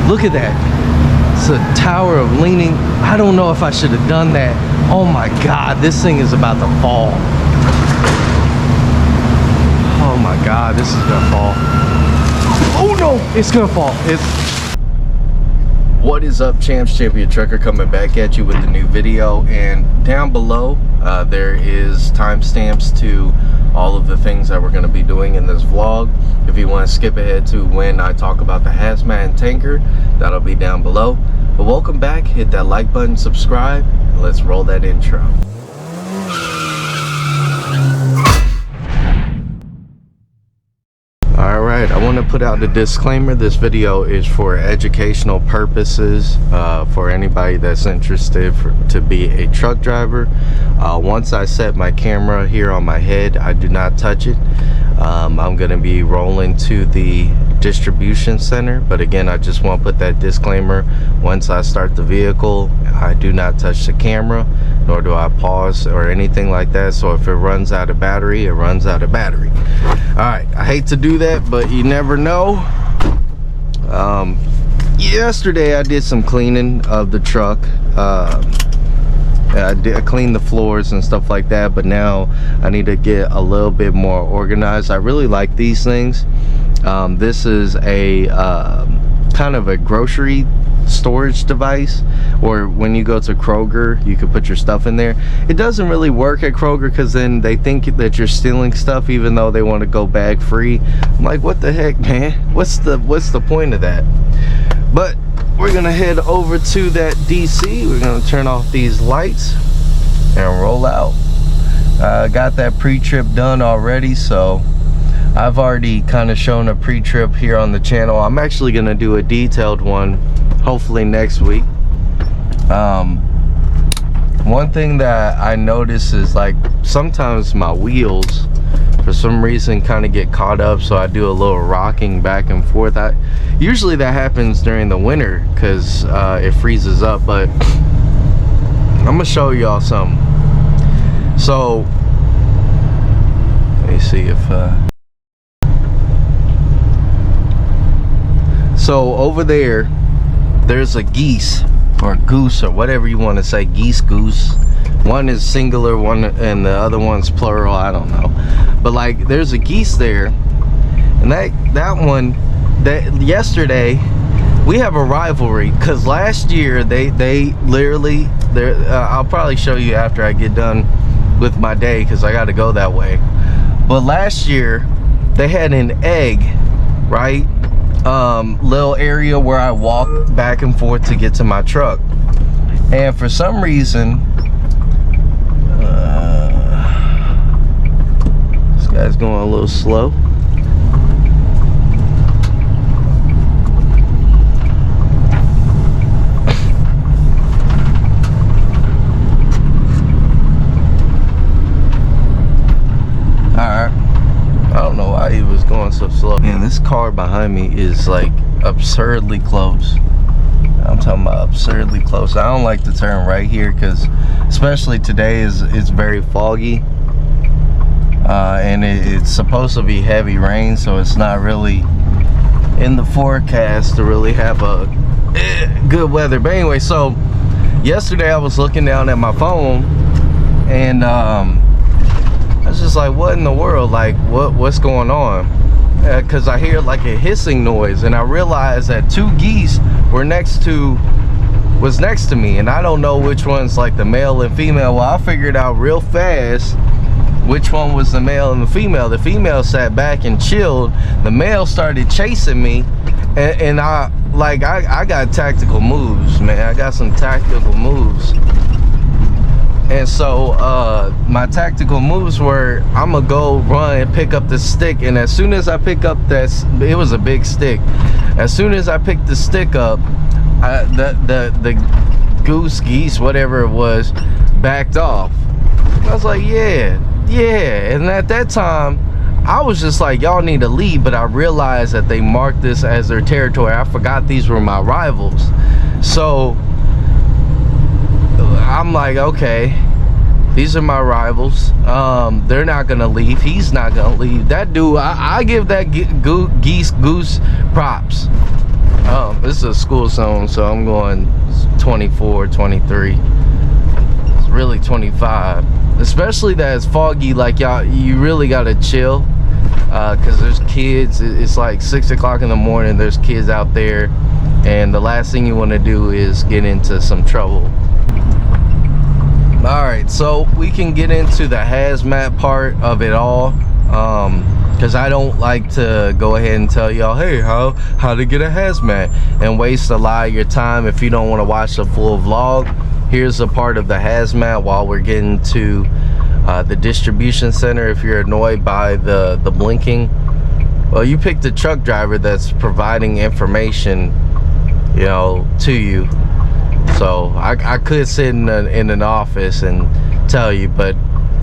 Look at that. It's a tower of leaning. I don't know if I should have done that. Oh my God, this thing is about to fall. Oh my God, this is gonna fall. Oh no, it's gonna fall. What is up, champs? Champion Trucker coming back at you with the new video, and down below there is timestamps to all of the things that we're going to be doing in this vlog. If you want to skip ahead to when I talk about the hazmat and tanker, that'll be down below. But welcome back, hit that like button, subscribe, and let's roll that intro. Alright, I want to put out the disclaimer. This video is for educational purposes, for anybody that's interested to be a truck driver. Once I set my camera here on my head, I do not touch it. I'm going to be rolling to the distribution center, but again, I just want to put that disclaimer. Once I start the vehicle, I do not touch the camera, nor do I pause or anything like that. So if it runs out of battery, it runs out of battery. Alright, I hate to do that, but you never know. Yesterday I did some cleaning of the truck. I cleaned the floors and stuff like that, but now I need to get a little bit more organized. I really like these things. This is a kind of a grocery storage device, or when you go to Kroger, you can put your stuff in there. It doesn't really work at Kroger because then they think that you're stealing stuff, even though they want to go bag free. I'm like, what the heck, man? What's the point of that? But we're gonna head over to that DC. We're gonna turn off these lights and roll out. Got that pre-trip done already, so I've already kind of shown a pre-trip here on the channel. I'm actually gonna do a detailed one hopefully next week. One thing that I notice is, like, sometimes my wheels for some reason kind of get caught up, so I do a little rocking back and forth. Usually that happens during the winter because it freezes up, but I'm gonna show y'all something. So let me see if so over there's a geese or goose or whatever you want to say. Geese, goose. One is singular, one and the other one's plural. I don't know, but like there's a geese there, and that one, that yesterday we have a rivalry because last year they literally I'll probably show you after I get done with my day because I got to go that way. But last year they had an egg, right? Little area where I walk back and forth to get to my truck, and for some reason this guy's going a little slow. Alright, I don't know why he was going so slow. Man, this car behind me is like absurdly close. I'm talking about absurdly close. I don't like to turn right here because especially today it's very foggy, and it's supposed to be heavy rain, so it's not really in the forecast to really have a good weather. But anyway, so yesterday I was looking down at my phone, and I was just like, what in the world? Like, what's going on? Because I hear like a hissing noise, and I realized that two geese were next to me, and I don't know which one's like the male and female. Well, I figured out real fast which one was the male and the female. The female sat back and chilled. The male started chasing me, and I got tactical moves, man. I got some tactical moves. And so my tactical moves were, I'm gonna go run and pick up the stick, and as soon as I pick up it was a big stick. As soon as I picked the stick up, the geese, whatever it was, backed off. I was like, yeah. And at that time, I was just like, y'all need to leave, but I realized that they marked this as their territory. I forgot these were my rivals. So I'm like, okay, these are my rivals. They're not gonna leave. He's not gonna leave. That dude, I give that goose props. This is a school zone, so I'm going 24, 23. It's really 25. Especially that it's foggy, like y'all, you really gotta chill. Cause there's kids, it's like 6 o'clock in the morning, there's kids out there, and the last thing you wanna do is get into some trouble. Alright, so we can get into the hazmat part of it all. Because I don't like to go ahead and tell y'all, hey, how to get a hazmat, and waste a lot of your time if you don't want to watch the full vlog. Here's a part of the hazmat while we're getting to the distribution center. If you're annoyed by the blinking, well, you pick the truck driver that's providing information, you know, to you. So I could sit in an office and tell you, but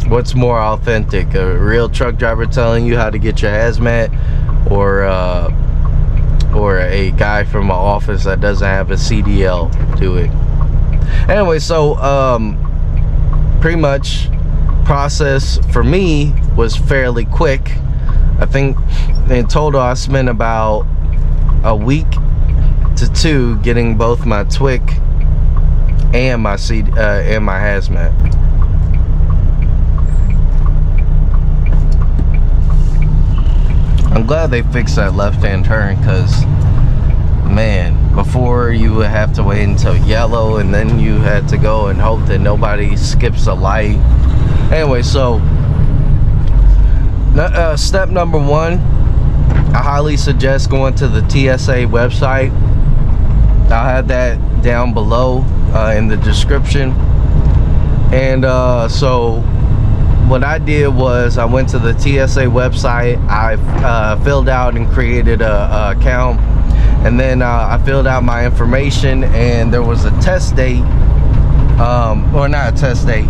what's more authentic, a real truck driver telling you how to get your hazmat, or a guy from an office that doesn't have a CDL do it? Anyway, so pretty much process for me was fairly quick. I think in total I spent about a week to 2 getting both my TWIC and my hazmat. I'm glad they fixed that left-hand turn, because man, before you would have to wait until yellow, and then you had to go and hope that nobody skips a light. Anyway, so step number 1, I highly suggest going to the TSA website. I'll have that down below in the description. And so what I did was I went to the TSA website. I filled out and created a account, and then I filled out my information, and there was a test date, or not a test date,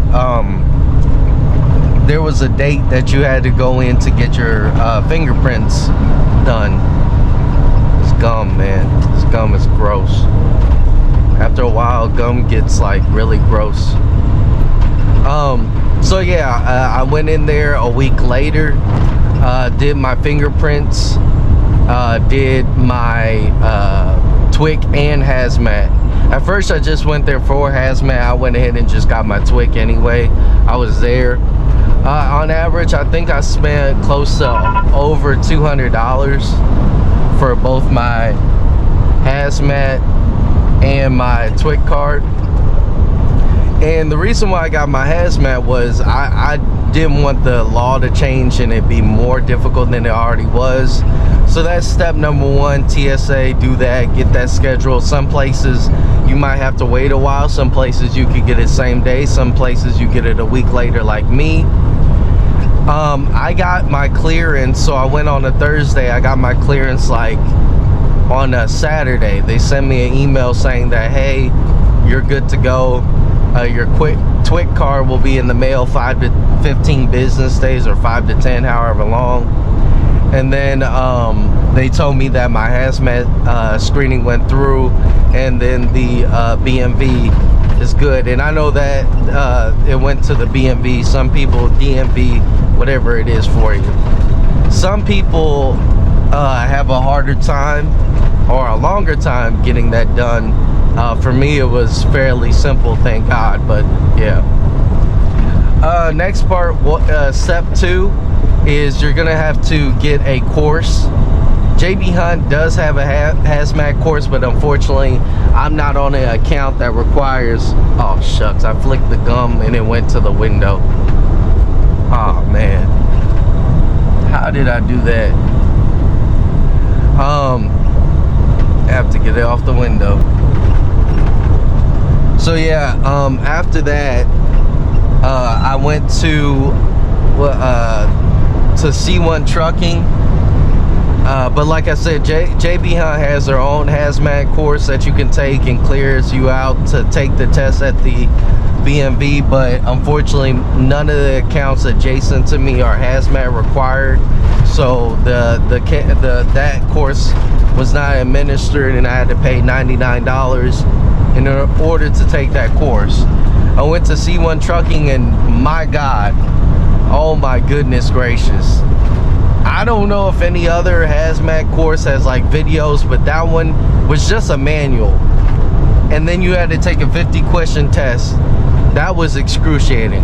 there was a date that you had to go in to get your fingerprints done. This gum, man, this gum is gross. After a while, gum gets like really gross. So yeah, I went in there a week later, did my fingerprints, did my TWIC and hazmat. At first I just went there for hazmat. I went ahead and just got my TWIC anyway. I was there. On average, I think I spent close to over $200 for both my hazmat and my TWIC card. And the reason why I got my hazmat was I didn't want the law to change and it be more difficult than it already was. So that's step number 1, TSA, do that, get that scheduled. Some places you might have to wait a while. Some places you could get it same day. Some places you get it a week later, like me. I got my clearance, so I went on a Thursday. I got my clearance like on a Saturday. They sent me an email saying that, hey, you're good to go. Your TWIC card will be in the mail 5 to 15 business days, or 5 to 10, however long. And then they told me that my hazmat screening went through, and then the BMV is good. And I know that it went to the BMV. Some people, DMV, whatever it is for you. Some people have a harder time or a longer time getting that done. For me, it was fairly simple, thank God. But yeah. Next part, step 2 is you're gonna have to get a course. JB Hunt does have a hazmat course, but unfortunately I'm not on an account that requires. Oh shucks, I flicked the gum and it went to the window. Oh man, how did I do that? I have to get it off the window. So yeah, after that I went to C1 Trucking, but like I said, JB Hunt has their own hazmat course that you can take and clears you out to take the test at the BMV, but unfortunately none of the accounts adjacent to me are hazmat required, so that course was not administered, and I had to pay $99 in order to take that course. I went to C1 Trucking, and my God, oh my goodness gracious, I don't know if any other hazmat course has like videos, but that one was just a manual. And then you had to take a 50-question test. That was excruciating.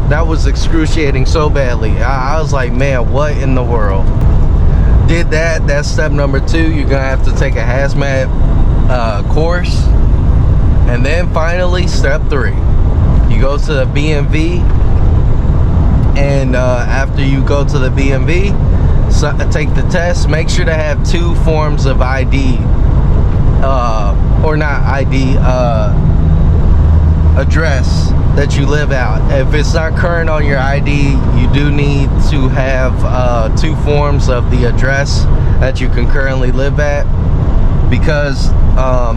That was excruciating so badly. I was like, man, what in the world? Did that. That's step number 2. You're gonna have to take a hazmat course. And then finally, step 3. You go to the BMV. And after you go to the BMV, take the test. Make sure to have 2 forms of ID. Or not ID, address that you live at. If it's not current on your ID, you do need to have 2 forms of the address that you can currently live at, because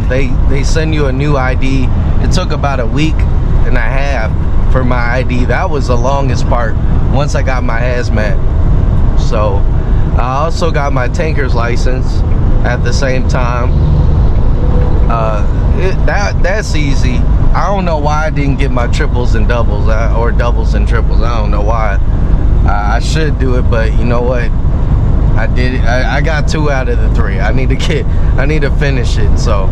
they send you a new ID. It took about a week and a half for my ID. That was the longest part once I got my hazmat. So I also got my tanker's license at the same time. That's easy. I don't know why I didn't get my triples and doubles, or doubles and triples. I don't know why. I should do it, but you know what? I did it. I got 2 out of the 3. I need to finish it. So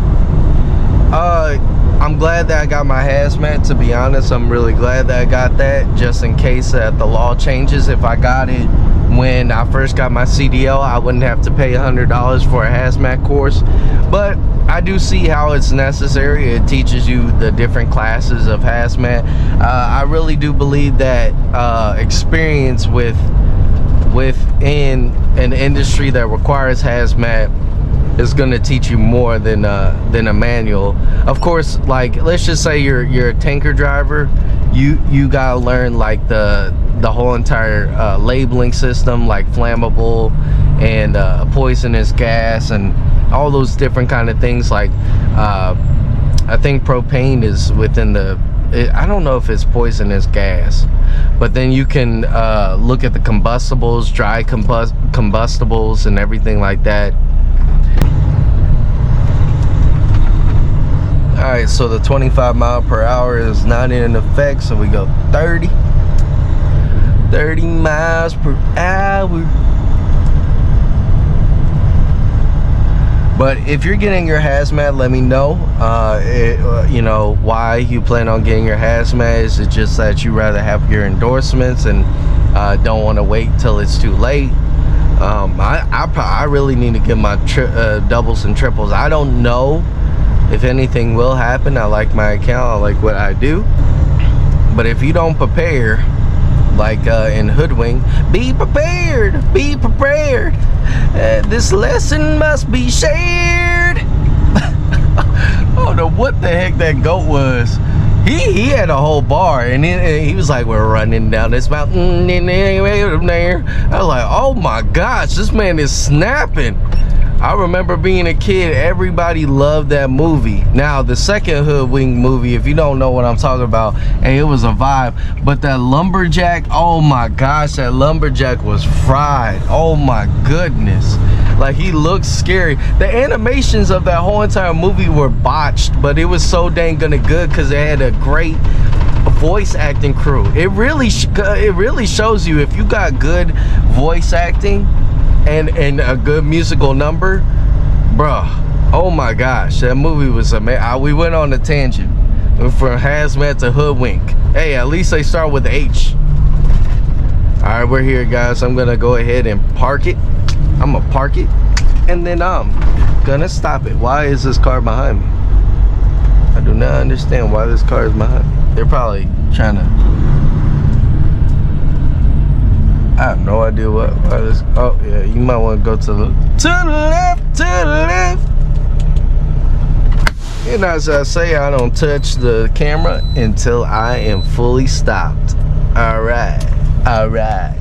I'm glad that I got my hazmat. To be honest, I'm really glad that I got that, just in case that the law changes. If I got it when I first got my CDL, I wouldn't have to pay $100 for a hazmat course. But I do see how it's necessary. It teaches you the different classes of hazmat. I really do believe that experience within an industry that requires hazmat is going to teach you more than a manual. Of course, like, let's just say you're a tanker driver. You gotta learn like the whole entire labeling system, like flammable and poisonous gas and all those different kind of things. Like I think propane is within I don't know if it's poisonous gas, but then you can look at the combustibles, dry combustibles and everything like that. Alright, so the 25 mile per hour is not in effect, so we go 30 miles per hour. But if you're getting your hazmat, let me know. You know, why you plan on getting your hazmat. Is it just that you rather have your endorsements and don't want to wait till it's too late? I really need to get my doubles and triples. I don't know if anything will happen. I like my account. I like what I do. But if you don't prepare, like in Hoodwink, be prepared. Be prepared. This lesson must be shared. I don't know what the heck that goat was. He had a whole bar, and he was like, we're running down this mountain in there. I was like, oh my gosh, this man is snapping. I remember being a kid, everybody loved that movie. Now, the second Hoodwink movie, if you don't know what I'm talking about, hey, it was a vibe. But that lumberjack, oh my gosh, that lumberjack was fried. Oh my goodness. Like, he looked scary. The animations of that whole entire movie were botched, but it was so dang good because they had a great voice acting crew. It really shows you if you got good voice acting and a good musical number, bruh. Oh my gosh, that movie was amazing. We went on a tangent from hazmat to Hoodwink. Hey, at least they start with H. All right, we're here, guys. I'm gonna go ahead and park it. I'm gonna park it, and then I'm gonna stop it. Why is this car behind me? I do not understand why this car is behind me. They're probably trying to. I have no idea why this. Oh yeah, you might want to go to the left, to the left. And as I say, I don't touch the camera until I am fully stopped. All right, all right.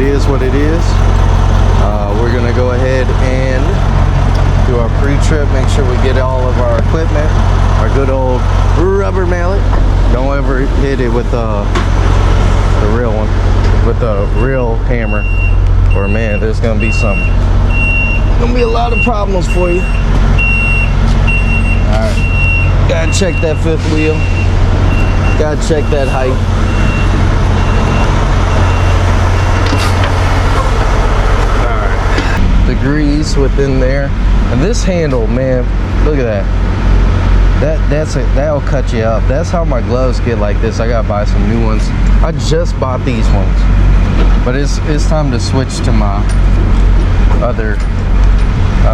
it is what it is. We're gonna go ahead and do our pre-trip, make sure we get all of our equipment, our good old rubber mallet. Don't ever hit it with the real one, with the real hammer, or man, there's gonna be a lot of problems for you. All right, gotta check that fifth wheel, gotta check that height. Degrees within there, and this handle, man, look at that. That'll cut you up. That's how my gloves get like this. I gotta buy some new ones. I just bought these ones, but it's time to switch to my other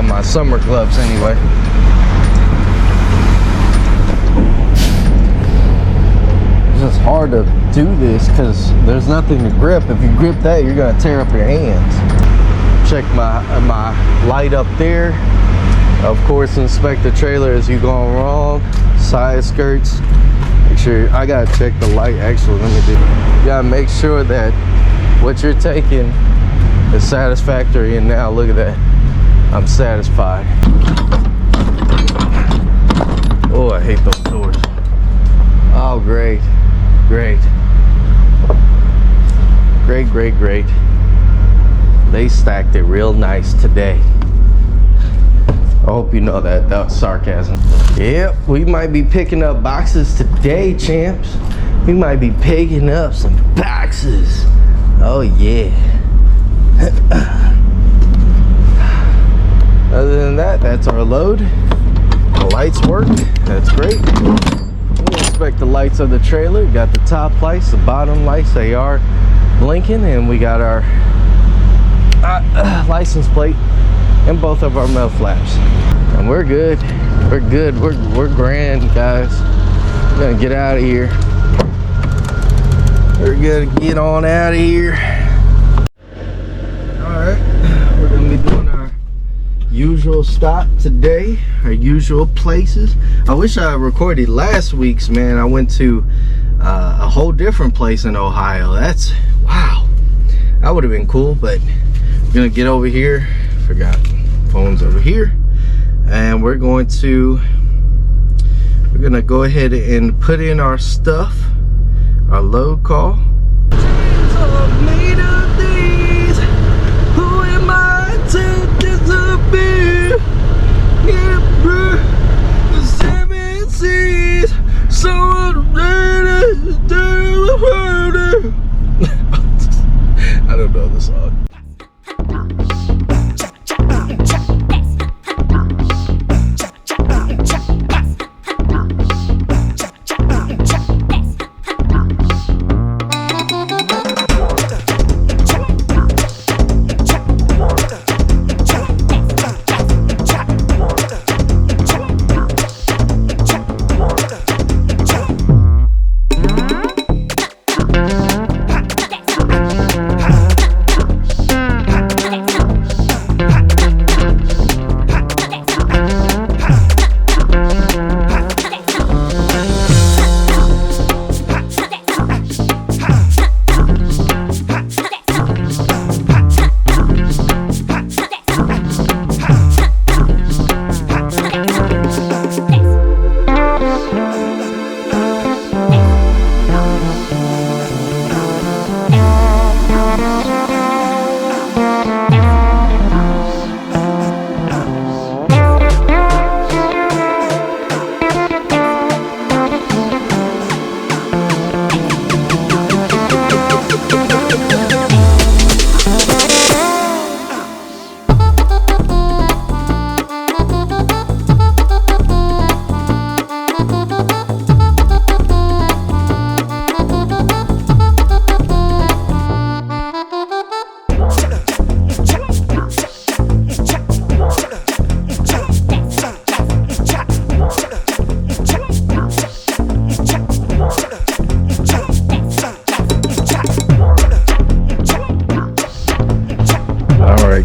my summer gloves anyway. It's just hard to do this because there's nothing to grip. If you grip that, you're gonna tear up your hands. Check my light up there. Of course, inspect the trailer as you go wrong. Side skirts. Make sure, I gotta check the light. Actually, let me do. You gotta make sure that what you're taking is satisfactory. And now look at that. I'm satisfied. Oh, I hate those doors. Oh, great, great, great, great, great. They stacked it real nice today. I hope you know that was sarcasm. Yep, we might be picking up boxes today, champs. We might be picking up some boxes. Oh yeah. Other than that, that's our load. The lights work, that's great. We'll inspect the lights of the trailer. We got the top lights, the bottom lights, they are blinking, and we got our license plate and both of our mud flaps, and we're good. We're good. We're grand, guys. We're gonna get out of here. We're gonna get on out of here. All right, we're gonna be doing our usual stop today, our usual places. I wish I recorded last week's, man. I went to a whole different place in Ohio. That's wow, that would have been cool, but we're gonna get over here. Forgot phone's over here, and we're gonna go ahead and put in our stuff, our load call. Who am I to disappear? The seven seas, so I don't know the song.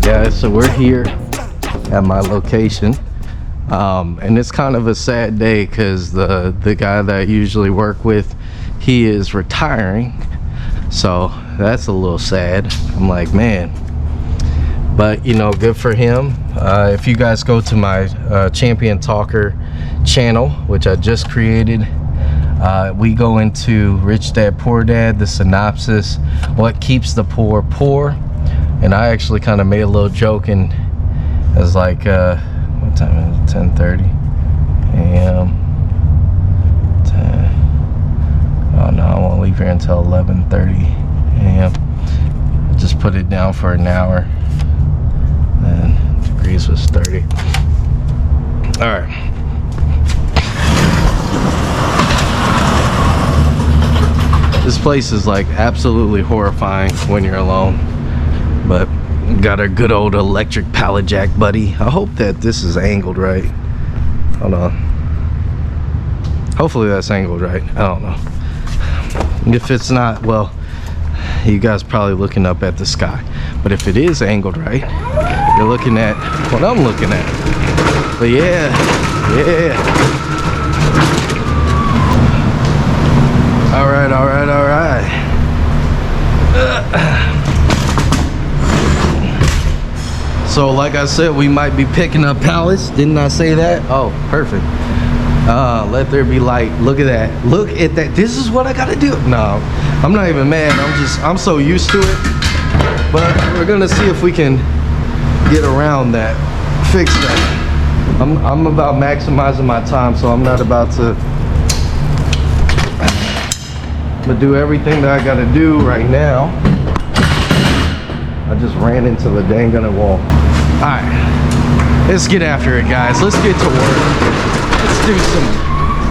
Guys, so we're here at my location, and it's kind of a sad day because the guy that I usually work with, he is retiring. So that's a little sad. I'm like, man. But you know, good for him. If you guys go to my Champion Talker channel, which I just created, we go into Rich Dad Poor Dad, the synopsis, what keeps the poor poor. And I actually kind of made a little joke, and it was like, what time is it? 10:30 a.m. Oh no, I won't leave here until 11:30 a.m. Just put it down for an hour. And degrees was 30. All right. This place is like absolutely horrifying when you're alone, but got a good old electric pallet jack, buddy. I hope that this is angled right. Hold on. Hopefully that's angled right. I don't know. If it's not, well, you guys probably looking up at the sky. But if it is angled right, you're looking at what I'm looking at. But yeah. All right. So like I said, we might be picking up pallets. Didn't I say that? Oh, perfect. Let there be light. Look at that. Look at that. This is what I gotta do. No, I'm not even mad. I'm so used to it. But we're gonna see if we can get around that, fix that. I'm about maximizing my time, so I'm not about to. I'm gonna do everything that I gotta do right now. I just ran into the dang gunner wall. All right, let's get after it, guys. Let's get to work. Let's do some,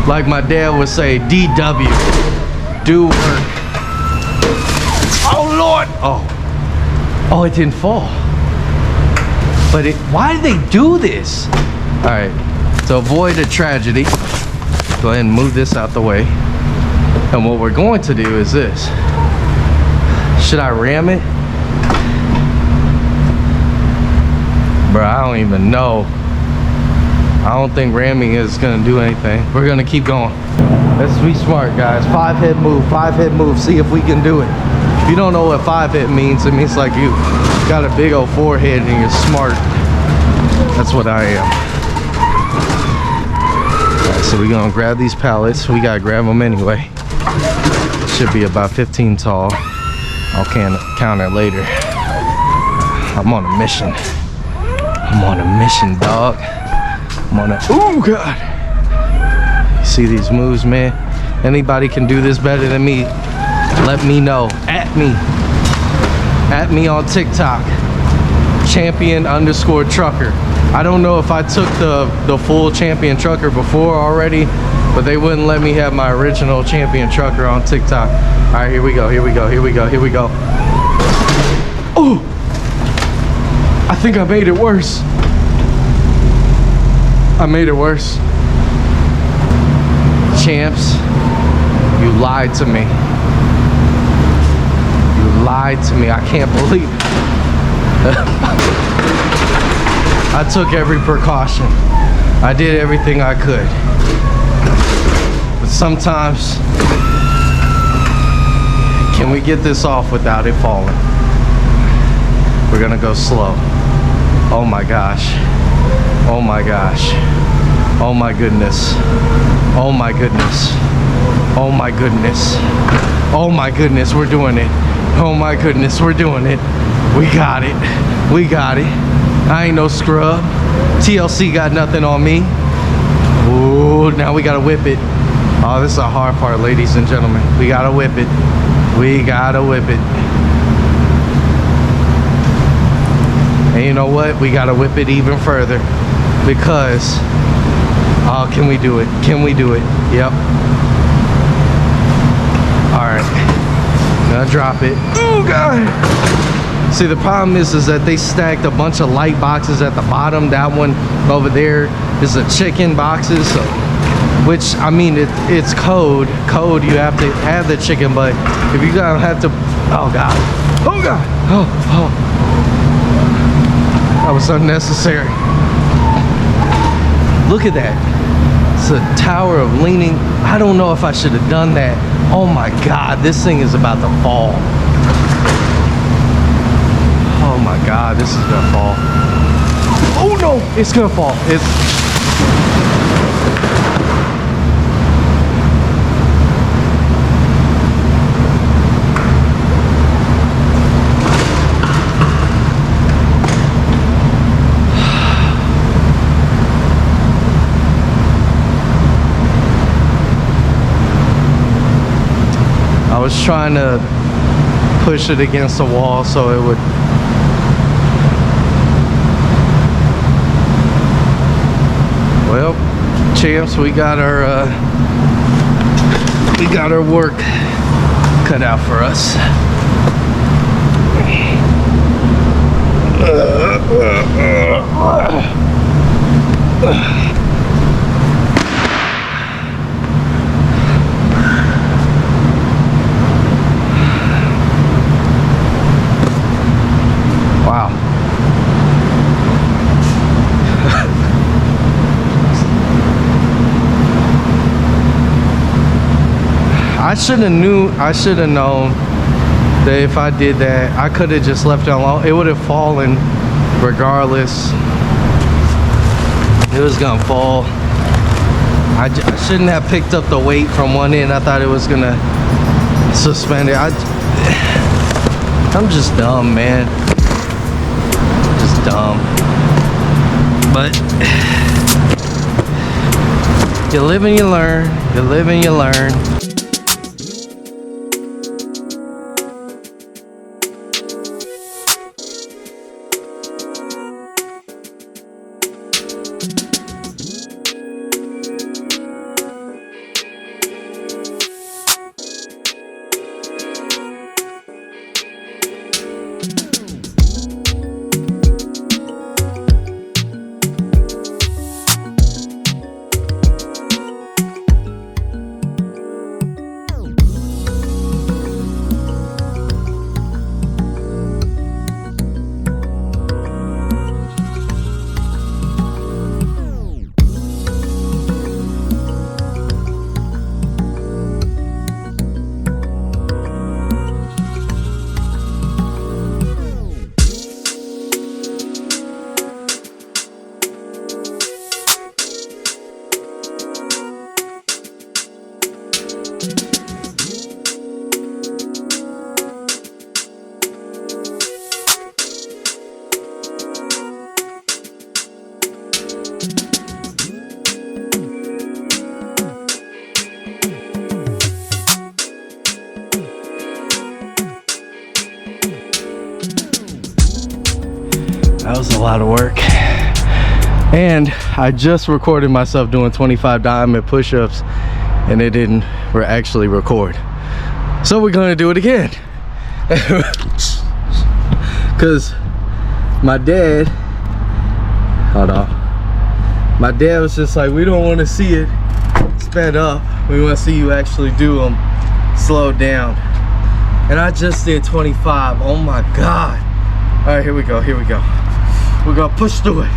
like my dad would say, DW. Do work. Oh Lord! Oh, it didn't fall. But why did they do this? All right, to avoid a tragedy, go ahead and move this out the way. And what we're going to do is this. Should I ram it? Bro, I don't even know. I don't think ramming is gonna do anything. We're gonna keep going. Let's be smart, guys. 5-head move, 5-head move. See if we can do it. If you don't know what 5-head means, it means like you got a big old forehead and you're smart. That's what I am. All right, so we're gonna grab these pallets. We gotta grab them anyway. Should be about 15 tall. I'll count it later. I'm on a mission. I'm on a mission, dog. Oh God. You see these moves, man? Anybody can do this better than me. Let me know. At me on TikTok. Champion_trucker. I don't know if I took the full champion trucker before already, but they wouldn't let me have my original champion trucker on TikTok. All right, here we go. Oh, I think I made it worse. I made it worse. Champs, you lied to me. You lied to me. I can't believe it. I took every precaution. I did everything I could. But sometimes, can we get this off without it falling? We're gonna go slow. Oh my gosh. Oh my gosh. Oh my goodness. Oh my goodness. Oh my goodness. Oh my goodness, we're doing it. Oh my goodness, we're doing it. We got it. We got it. I ain't no scrub. TLC got nothing on me. Ooh, now we gotta whip it. Oh, this is a hard part, ladies and gentlemen. We gotta whip it. We gotta whip it. And you know what? We gotta whip it even further, because can we do it? Can we do it? Yep. All right, gonna drop it. Oh God. See, the problem is that they stacked a bunch of light boxes at the bottom. That one over there is the chicken boxes, so, which, I mean, it's code, you have to have the chicken, but if you don't have to, oh God, oh God, oh. That was unnecessary. Look at that. It's a tower of leaning. I don't know if I should have done that. Oh my God, this thing is about to fall. Oh my God, this is gonna fall. Oh no, it's gonna fall. I was trying to push it against the wall so it would. Well, champs, we got our work cut out for us. Wow. I should have known that if I did that, I could have just left it alone. It would have fallen regardless. It was gonna fall. I shouldn't have picked up the weight from one end. I thought it was gonna suspend it. I'm just dumb, man. Just dumb. But you live and you learn. You live and you learn. That was a lot of work. And I just recorded myself doing 25 diamond push-ups and it didn't actually record. So we're gonna do it again. Cause my dad, hold on. My dad was just like, we don't wanna see it sped up. We wanna see you actually do them slow down. And I just did 25, oh my God. All right, here we go, here we go. We're gonna push through it.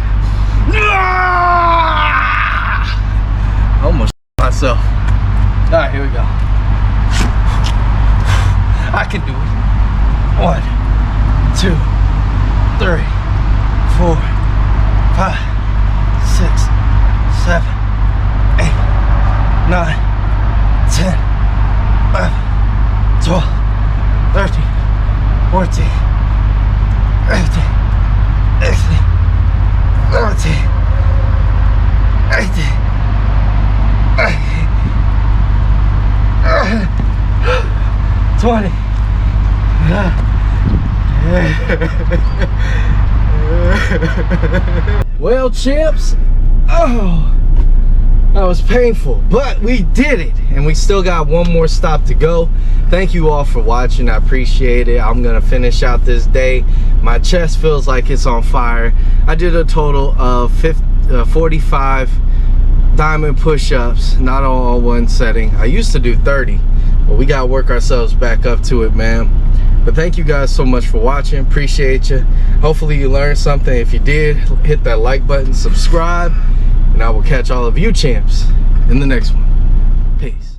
I almost myself. All right, here we go. I can do it. 1, 2, 3, 4, 5, 6, 7, 8, 9, 10, 11, 12, 13, 14, 15, 16, 17, 18, 20. Well, champs, oh, that was painful, but we did it, and we still got one more stop to go. Thank you all for watching. I appreciate it. I'm gonna finish out this day. My chest feels like it's on fire. I did a total of 45 diamond push-ups, not all on one setting. I used to do 30, but we gotta work ourselves back up to it, man. But thank you guys so much for watching. Appreciate you. Hopefully you learned something. If you did, hit that like button, subscribe, and I will catch all of you champs in the next one. Peace.